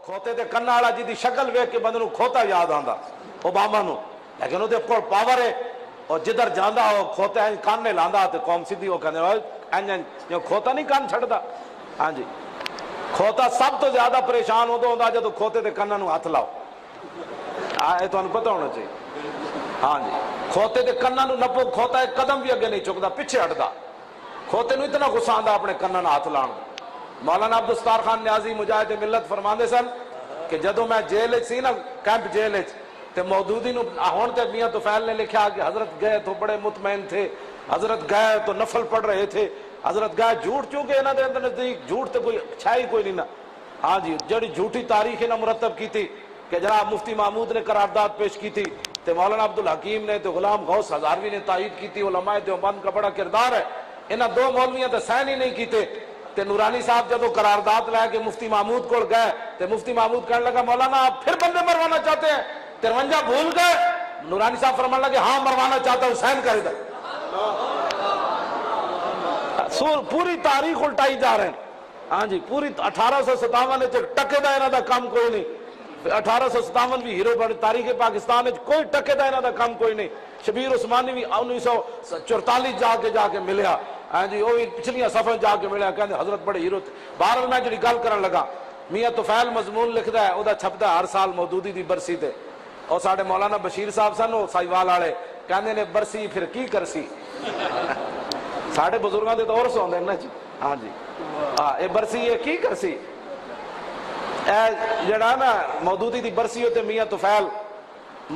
کھوتے دے کناں والا جی دی شکل ویکھ کے بندے نوں کھوتا یاد آندا اوباما نو، لیکن وہ کول پاور ہے، اور جدھر جاندا وہ کھوتے کان نے لاندا تے قوم سیدھی وہ کہندے جو کھوتا نہیں کان چھڑدا۔ ہاں جی، کھوتا سب تو زیادہ پریشان ادو ہوندا جدو کھوتے دے کناں نوں ہاتھ لاؤ، یہ تمہیں پتہ ہونا چاہیے۔ ہاں جی، کھوتے دے کناں نوں نپو، کھوتا ایک قدم بھی اگے نہیں چکدا، پیچھے ہٹدا، کھوتے نوں اتنا غصہ آندا اپنے کناں نال ہاتھ لاؤ۔ مولانا عبدالستار خان نیازی مجاہد ملت فرماندے سن کہ جدو میں جیل سی نا، کیمپ جیل تے مودودی نو ہون تے میاں طفیل نے لکھا کہ حضرت گئے تو بڑے مطمئن تھے، حضرت گئے تو نفل پڑھ رہے تھے، حضرت گئے جھوٹ، چونکہ انہاں دے اندر نزدیک جھوٹ تے کوئی چھائی کوئی نہیں نا۔ ہاں جی، جڑی جھوٹی تاریخ انہاں مرتب کی تھی کہ جناب مفتی محمود نے قرارداد پیش کی تھی تے مولانا عبدالحکیم نے تے غلام غوث ہزاروی نے تائید کی تھی، علماء دیوبند کا بڑا کردار ہے، انہاں دو مولویاں تے سائن ہی نہیں کیتے۔ تے نورانی صاحب جدو قرارداد لے کے مفتی محمود کو گئے تے مفتی محمود کہنے لگا مولانا آپ پھر بندے مروانا چاہتے ہیں، 53 بھول گئے؟ نورانی صاحب فرمانے لگے ہاں مروانا چاہتا حسین کا ادھر۔ پوری تاریخ الٹائی جا رہے ہیں۔ ہاں جی، پوری 1857 ٹکے دا انہاں دا کام کوئی نہیں، 1857 بھی ہیرو بڑی تاریخ پاکستان کوئی ٹکے دا انہاں دا کام کوئی نہیں۔ شبیر عثمانی بھی 1944 جا کے ملیا، ہاں جی، وہ بھی پچھلیاں صفحے جا کے ملیا، کہندے حضرت بڑے ہیرو تھے۔ بہرحال میں جڑی گل کرن لگا، میاں طفیل مضمون لکھدا ہے، اودا چھپدا ہر سال مودودی دی برسی تے، اور ساڈے مولانا بشیر صاحب سن وہ سائیوال والے، کہندے نے برسی پھر کی کرسی، ساڈے بزرگاں دے دور سے ہوندے نا جی۔ ہاں جی، اے برسی یہ کی کرسی، اے جڑا نا مودودی دی برسی ہوتے میاں طفیل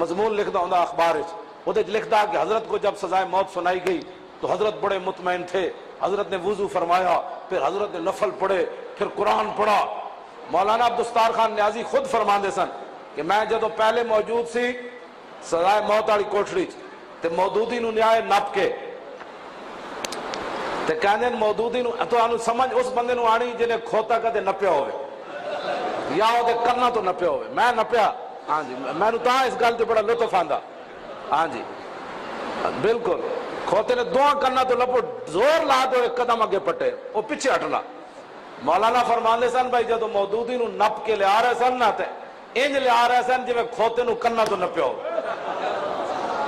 مضمون لکھدا ہوندا اخبار وچ، اودے لکھدا کہ حضرت کو جب سزائے موت سنائی گئی تو حضرت بڑے مطمئن تھے، حضرت نے وضو فرمایا، پھر حضرت نے نفل پڑھے، پھر قرآن پڑھا۔ مولانا عبدالستار خان نیازی خود فرماندے سن کہ میں جدو پہلے موجود سی سزائے موت والی کوٹھڑی تے مودودی نو نیائے نپ کے تے کہندے مودودی نو تو انو سمجھ اس بندے نو آنی جنہیں کھوتا کدے نپیا ہوئے یا او دے کرنا تو نپیا ہوئے، میں نپیا۔ ہاں جی، میں نو تاں اس گل تے بڑا لطف آندا۔ ہاں جی بالکل، کھوتے نے دعا کرنا تو لپو زور لا دو ایک قدم اگے پٹے، وہ پیچھے ہٹنا۔ مولانا فرماندے سن بھائی جدو مودودی نو نپ کے لے آ رہے سن نا تے انج لے آ رہے سن جویں کھوتے نو کرنا تو نپیا ہو۔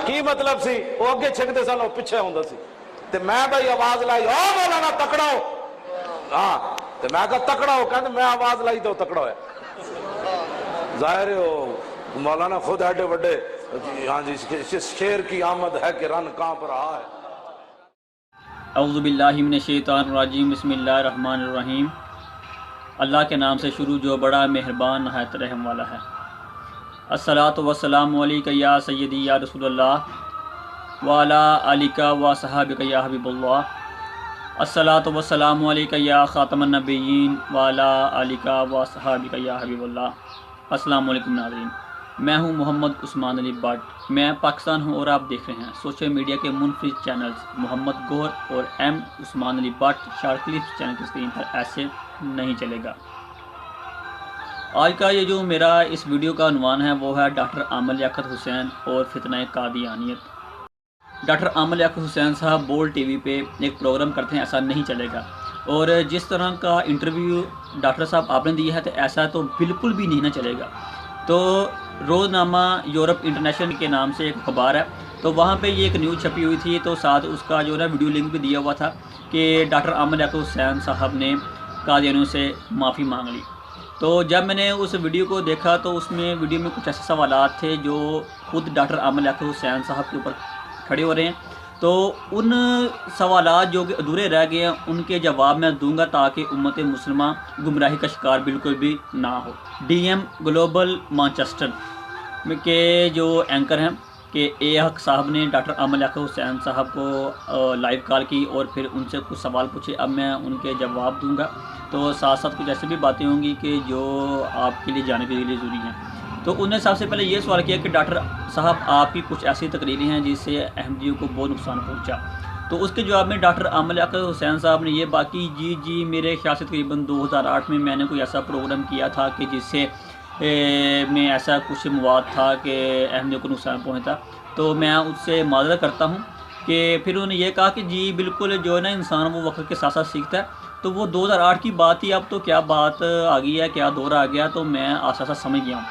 کی مطلب سی؟ وہ اگے چھکدے سن، وہ پیچھے ہوندا سی۔ تے میں بھائی آواز لائی، او مولانا تکڑا ہو، ہاں تے میں کہا تکڑا ہو، کہندے میں آواز لائی تو تکڑا ہوئے۔ ظاہر ہے مولانا خود ایڈے بڑے، ہاں جی، شیر کی آمد ہے کہ رن کانپ رہا ہے۔ اعوذ باللہ من الشیطان الرجیم، بسم اللہ الرحمن الرحیم۔ اللہ کے نام سے شروع جو بڑا مہربان نہایت رحم والا ہے۔ الصلاۃ والسلام علیک یا سیدی یا رسول اللہ وعلی آلک و صحابک یا حبیب اللہ۔ الصلاۃ والسلام علیک یا خاتم النبیین وعلی آلک و صحابک یا حبیب اللہ۔ السلام علیکم ناظرین، میں ہوں محمد عثمان علی بٹ، میں پاکستان ہوں اور آپ دیکھ رہے ہیں سوشل میڈیا کے منفرد چینلز محمد گور اور M Usman Ali Butt. Short clips channel کی اسکرین پر ایسے نہیں چلے گا۔ آج کا یہ جو میرا اس ویڈیو کا عنوان ہے وہ ہے ڈاکٹر عامر لیاقت حسین اور فتنہ قادیانیت۔ ڈاکٹر عامر لیاقت حسین صاحب بولڈ ٹی وی پہ ایک پروگرام کرتے ہیں، ایسا نہیں چلے گا، اور جس طرح کا انٹرویو ڈاکٹر صاحب آپ نے دیا ہے تو ایسا تو بالکل بھی نہیں نہ چلے گا۔ تو روزنامہ یورپ انٹرنیشنل کے نام سے ایک اخبار ہے، تو وہاں پہ یہ ایک نیوز چھپی ہوئی تھی، تو ساتھ اس کا جو ہے ویڈیو لنک بھی دیا ہوا تھا کہ ڈاکٹر عامر لیاقت حسین صاحب نے قادیانیوں سے معافی مانگ لی۔ تو جب میں نے اس ویڈیو کو دیکھا تو اس میں ویڈیو میں کچھ ایسے سوالات تھے جو خود ڈاکٹر عامر لیاقت حسین صاحب کے اوپر کھڑے ہو رہے ہیں، تو ان سوالات جو کہ ادھورے رہ گئے ہیں ان کے جواب میں دوں گا تاکہ امت مسلمہ گمراہی کا شکار بالکل بھی نہ ہو۔ ڈی ایم گلوبل مانچسٹر کے جو اینکر ہیں کہ اے حق صاحب نے ڈاکٹر عامر لیاقت حسین صاحب کو لائیو کال کی اور پھر ان سے کچھ سوال پوچھے، اب میں ان کے جواب دوں گا، تو ساتھ ساتھ کچھ ایسی بھی باتیں ہوں گی کہ جو آپ کے لیے جاننے کے لیے ضروری ہیں۔ تو انہوں نے سب سے پہلے یہ سوال کیا کہ ڈاکٹر صاحب آپ کی کچھ ایسی تقریریں ہیں جس سے احمدیوں کو بہت نقصان پہنچا، تو اس کے جواب میں ڈاکٹر عامر لیاقت حسین صاحب نے یہ بات کی، جی میرے خیال سے تقریباً 2008 میں نے کوئی ایسا پروگرام کیا تھا کہ جس سے میں ایسا کچھ مواد تھا کہ احمدیوں کو نقصان پہنچتا، تو میں اس سے معذرت کرتا ہوں کہ پھر انہوں نے یہ کہا کہ جی بالکل جو ہے نا انسان وہ وقت کے ساتھ ساتھ سیکھتا ہے. تو وہ 2008 کی بات تھی, اب تو کیا بات آ گئی ہے, کیا دور آ گیا, تو میں آسا سا سمجھ گیا ہوں.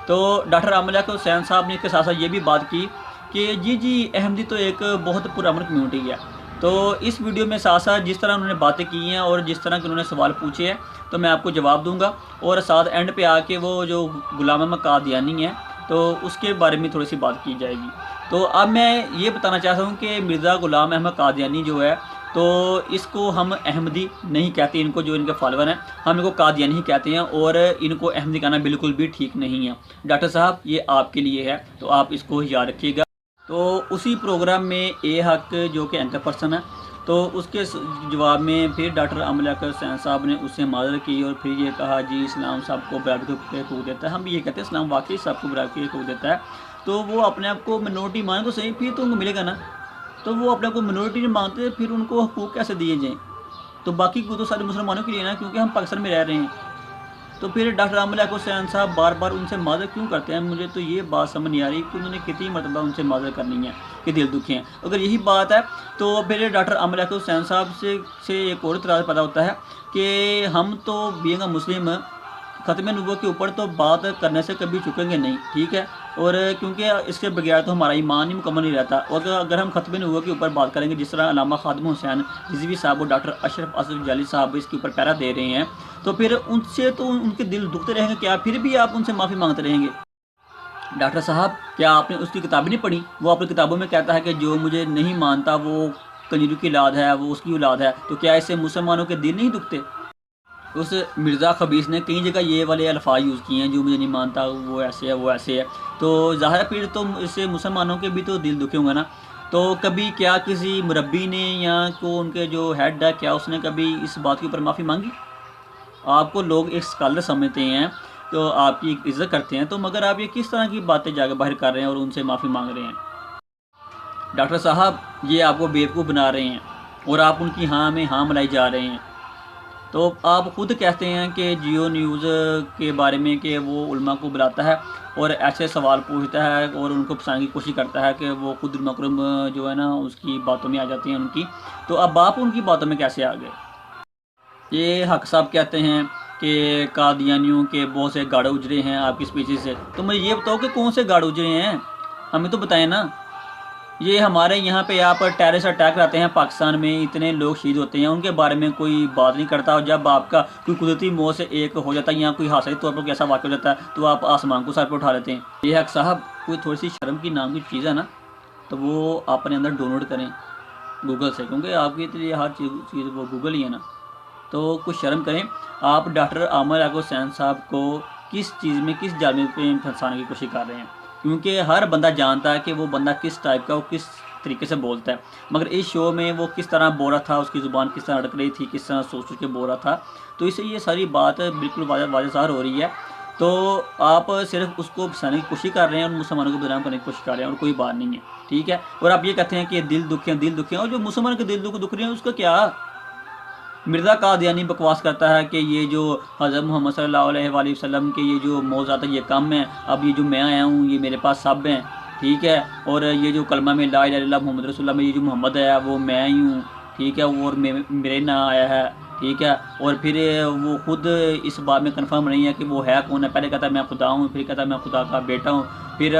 تو ڈاکٹر عامر لیاقت حسین صاحب نے اس کے ساتھ ساتھ یہ بھی بات کی کہ جی احمدی تو ایک بہت پرامن کمیونٹی ہے. تو اس ویڈیو میں ساتھ ساتھ جس طرح انہوں نے باتیں کی ہیں اور جس طرح کہ انہوں نے سوال پوچھے ہیں تو میں آپ کو جواب دوں گا, اور ساتھ اینڈ پہ آ کے وہ جو غلام احمد قادیانی ہے تو اس کے بارے میں تھوڑی سی بات کی جائے گی. تو اب میں یہ بتانا چاہتا ہوں کہ مرزا غلام احمد قادیانی جو ہے تو اس کو ہم احمدی نہیں کہتے, ان کو جو ان کے فالوور ہیں ہم ان کو قادیانی ہی کہتے ہیں, اور ان کو احمدی کہنا بالکل بھی ٹھیک نہیں ہے. ڈاکٹر صاحب یہ آپ کے لیے ہے تو آپ اس کو یاد رکھیے گا. تو اسی پروگرام میں اے حق جو کہ اینکر پرسن ہے تو اس کے جواب میں پھر ڈاکٹر عامر لیاقت حسین صاحب نے اس سے معذرت کی اور پھر یہ کہا جی اسلام سب کو برابری کے حقوق دیتا ہے. ہم بھی یہ کہتے ہیں اسلام واقعی سب کو برابری کے حقوق دیتا ہے, تو وہ اپنے آپ کو منورٹی مانے تو صحیح, پھر تو ان کو ملے گا نا. تو وہ اپنے آپ کو منورٹی نہیں مانتے, پھر ان کو حقوق کیسے دیے جائیں؟ تو باقی کو تو سارے مسلمانوں کے لیے نا, کیونکہ ہم پاکستان میں رہ رہے ہیں. تو پھر ڈاکٹر عامر لیاقت حسین صاحب بار بار ان سے معذرت کیوں کرتے ہیں؟ مجھے تو یہ بات سمجھ نہیں آ رہی کہ انہوں نے کتنی مرتبہ ان سے معذرت کرنی ہے کہ دل دکھے ہیں. اگر یہی بات ہے تو پھر ڈاکٹر عامر لیاقت حسین صاحب سے ایک اور اعتراض پیدا ہوتا ہے کہ ہم تو بینگ اے مسلم ختم نبوت کے اوپر تو بات کرنے سے کبھی چکیں گے نہیں, ٹھیک ہے, اور کیونکہ اس کے بغیر تو ہمارا ایمان ہی مکمل نہیں رہتا. اور اگر ہم ختم نبوت کے اوپر بات کریں گے جس طرح علامہ خادم حسین رضوی صاحب اور ڈاکٹر اشرف اسد جعلی صاحب اس کے اوپر پیرا دے رہے ہیں, تو پھر ان سے تو ان کے دل دکھتے رہیں گے, کیا پھر بھی آپ ان سے معافی مانگتے رہیں گے؟ ڈاکٹر صاحب کیا آپ نے اس کی کتابیں نہیں پڑھی؟ وہ اپنی کتابوں میں کہتا ہے کہ جو مجھے نہیں مانتا وہ کنجروں کی اولاد ہے, وہ اس کی اولاد ہے. تو کیا اس سے مسلمانوں کے دل نہیں دکھتے؟ اس مرزا خبیث نے کئی جگہ یہ والے الفاظ یوز کیے ہیں, جو مجھے نہیں مانتا وہ ایسے ہے وہ ایسے ہے. تو ظاہر پھر تو اس سے مسلمانوں کے بھی تو دل دکھے ہوں گے نا. تو کبھی کیا کسی مربی نے یا کو ان کے جو ہیڈ ہے کیا اس نے کبھی اس بات کے اوپر معافی مانگی؟ آپ کو لوگ ایک اسکالر سمجھتے ہیں تو آپ کی عزت کرتے ہیں, تو مگر آپ یہ کس طرح کی باتیں جا کے باہر کر رہے ہیں اور ان سے معافی مانگ رہے ہیں؟ ڈاکٹر صاحب یہ آپ کو بیوقوف بنا رہے ہیں اور آپ ان کی ہاں میں ہاں ملائی جا رہے ہیں. تو آپ خود کہتے ہیں کہ جیو نیوز کے بارے میں کہ وہ علماء کو بلاتا ہے اور ایسے سوال پوچھتا ہے اور ان کو پھنسانے کی کوشش کرتا ہے کہ وہ خود مکرم جو ہے نا اس کی باتوں میں آ جاتے ہیں ان کی. تو اب آپ ان کی باتوں میں کیسے آ گئے؟ یہ حق صاحب کہتے ہیں کہ قادیانیوں کے بہت سے گاڑے اجرے ہیں آپ کی اسپیچز سے. تو مجھے یہ بتاؤ کہ کون سے گاڑے اجرے ہیں, ہمیں تو بتائیں نا. یہ ہمارے یہاں پہ آپ ٹیررسٹ اٹیک آتے ہیں پاکستان میں, اتنے لوگ شہید ہوتے ہیں, ان کے بارے میں کوئی بات نہیں کرتا. اور جب آپ کا کوئی قدرتی موت سے ایک ہو جاتا ہے یا کوئی حادثائی طور پر کیسا واقع ہو جاتا ہے تو آپ آسمان کو سر پہ اٹھا لیتے ہیں. یہ حق صاحب کوئی تھوڑی سی شرم کی نام کی چیز ہے نا, تو وہ آپ اپنے اندر ڈاؤن لوڈ کریں گوگل سے, کیونکہ آپ کی لیے ہر چیز وہ گوگل ہی ہے نا. تو کچھ شرم کریں. آپ ڈاکٹر عامر لیاقت حسین صاحب کو کس چیز میں کس جرم پہ پھنسانے کی کوشش کر رہے ہیں, کیونکہ ہر بندہ جانتا ہے کہ وہ بندہ کس ٹائپ کا, وہ کس طریقے سے بولتا ہے. مگر اس شو میں وہ کس طرح بول رہا تھا, اس کی زبان کس طرح اڑک رہی تھی, کس طرح سوچ کے بول رہا تھا, تو اس سے یہ ساری بات بالکل واضح ظاہر ہو رہی ہے. تو آپ صرف اس کو پھنسانے کی کوشش کر رہے ہیں اور مسلمانوں کو بدنام کرنے کی کوشش کر رہے ہیں, اور کوئی بات نہیں ہے, ٹھیک ہے. اور آپ یہ کہتے ہیں کہ دل دکھے ہیں, دل دکھے ہیں, اور جو مسلمان کے دل دکھ رہے ہیں اس کا کیا؟ مرزا قادیانی بکواس کرتا ہے کہ یہ جو حضرت محمد صلی اللہ علیہ وآلہ وسلم کے یہ جو موضوعات ہیں یہ کم ہیں, اب یہ جو میں آیا ہوں یہ میرے پاس سب ہیں, ٹھیک ہے. اور یہ جو کلمہ میں لا الہ الا اللہ محمد رسول اللہ میں یہ جو محمد ہے وہ میں ہی ہوں, ٹھیک ہے, اور میرے نام آیا ہے, ٹھیک ہے. اور پھر وہ خود اس بات میں کنفرم نہیں ہے کہ وہ ہے کون ہے. پہلے کہتا ہے میں خدا ہوں, پھر کہتا ہے میں خدا کا بیٹا ہوں, پھر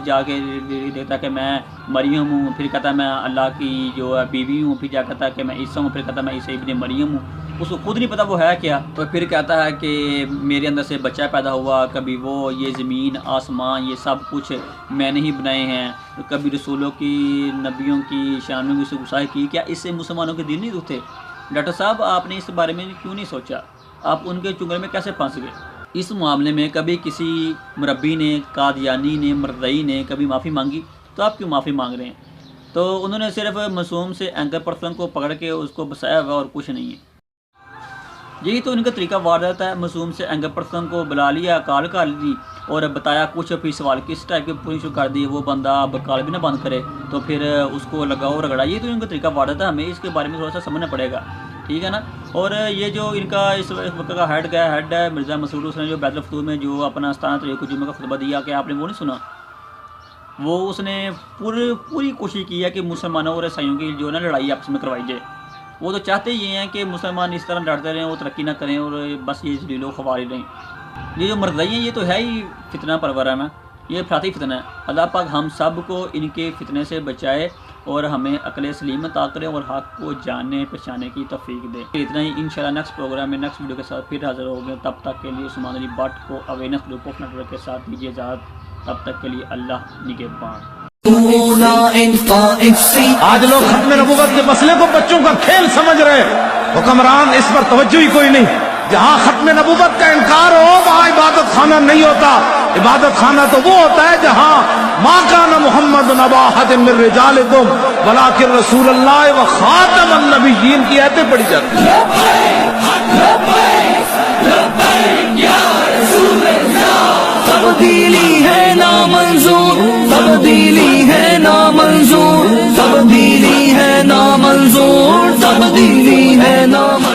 جا کے دیکھتا ہے کہ میں مریم ہوں, پھر کہتا ہے میں اللہ کی جو ہے بیوی ہوں, پھر جا کہتا ہے کہ میں عیسیٰ ہوں, پھر کہتا ہے میں عیسیٰ ابن مریم ہوں. اس کو خود نہیں پتا وہ ہے کیا. تو پھر کہتا ہے کہ میرے اندر سے بچہ پیدا ہوا, کبھی وہ یہ زمین آسمان یہ سب کچھ میں نے ہی بنائے ہیں, کبھی رسولوں کی نبیوں کی شان میں سے گسائی کی. کیا اس سے مسلمانوں کے دل نہیں دکھتے؟ ڈاکٹر صاحب آپ نے اس بارے میں کیوں نہیں سوچا؟ آپ ان کے چنگل میں کیسے پھنس گئے؟ اس معاملے میں کبھی کسی مربی نے, قادیانی نے, مرزائی نے کبھی معافی مانگی؟ تو آپ کیوں معافی مانگ رہے ہیں؟ تو انہوں نے صرف معصوم سے اینکر پرسن کو پکڑ کے اس کو بسایا ہوا اور کچھ نہیں ہے. یہی تو ان کا طریقہ واردات ہے. معصوم سے اینکر پرسن کو بلا لیا, کال کر لی اور بتایا کچھ, پھر سوال کس ٹائپ کے پوری شروع کر دی, وہ بندہ اب کال بھی نہ بند کرے تو پھر اس کو لگاؤ رگڑا. یہ تو ان کا طریقہ واردات ہے, ہمیں اس کے بارے میں تھوڑا سا سمجھنا پڑے گا, ٹھیک ہے نا. اور یہ جو ان کا اس وقت کا ہیڈ ہے مرزا مسعود، اس نے جو بیت الفتوح میں جو اپنا استانہ طریق الجمعہ کا خطبہ دیا، کہ آپ نے وہ نہیں سنا؟ وہ اس نے پوری کوشش کی ہے کہ مسلمانوں اور عیسائیوں کی جو ہے نا لڑائی آپس میں کروائی جائے۔ وہ تو چاہتے یہ ہیں کہ مسلمان اس طرح لڑتے رہیں، وہ ترقی نہ کریں اور بس یہ ذلیل و خوار رہیں۔ یہ جو مرزائی ہیں یہ تو ہے ہی فتنہ پرورہ میں، یہ افراطی فتنہ ہے۔ اللہ پاک ہم سب کو ان کے فتنے سے بچائے اور ہمیں عقل سلیم عطا کرے اور حق کو جاننے پہچانے کی توفیق دے۔ اتنا ہی، انشاءاللہ نیکسٹ پروگرام میں نیکسٹ ویڈیو کے ساتھ پھر حاضر ہو گئے۔ تب تک کے لیے عثمان علی بٹ کو awareness group of network کے ساتھ دیجیے اجازت۔ تب تک کے لیے اللہ نگہبان۔ آج لوگ ختم نبوت کے مسئلے کو بچوں کا کھیل سمجھ رہے ہیں، حکمران اس پر توجہ ہی کوئی نہیں۔ جہاں ختم نبوت کا انکار ہو وہاں عبادت خانہ نہیں ہوتا۔ عبادت خانہ تو وہ ہوتا ہے جہاں ما کان محمد نبا احد من رجالکم ولکن رسول اللہ و خاتم النبیین کی آیتیں پڑھی جاتی ہیں۔ تبدیلی ہے نامنظور، تبدیلی ہے نامنظور، تبدیلی ہے نامنظور، تبدیلی ہے نامنظور۔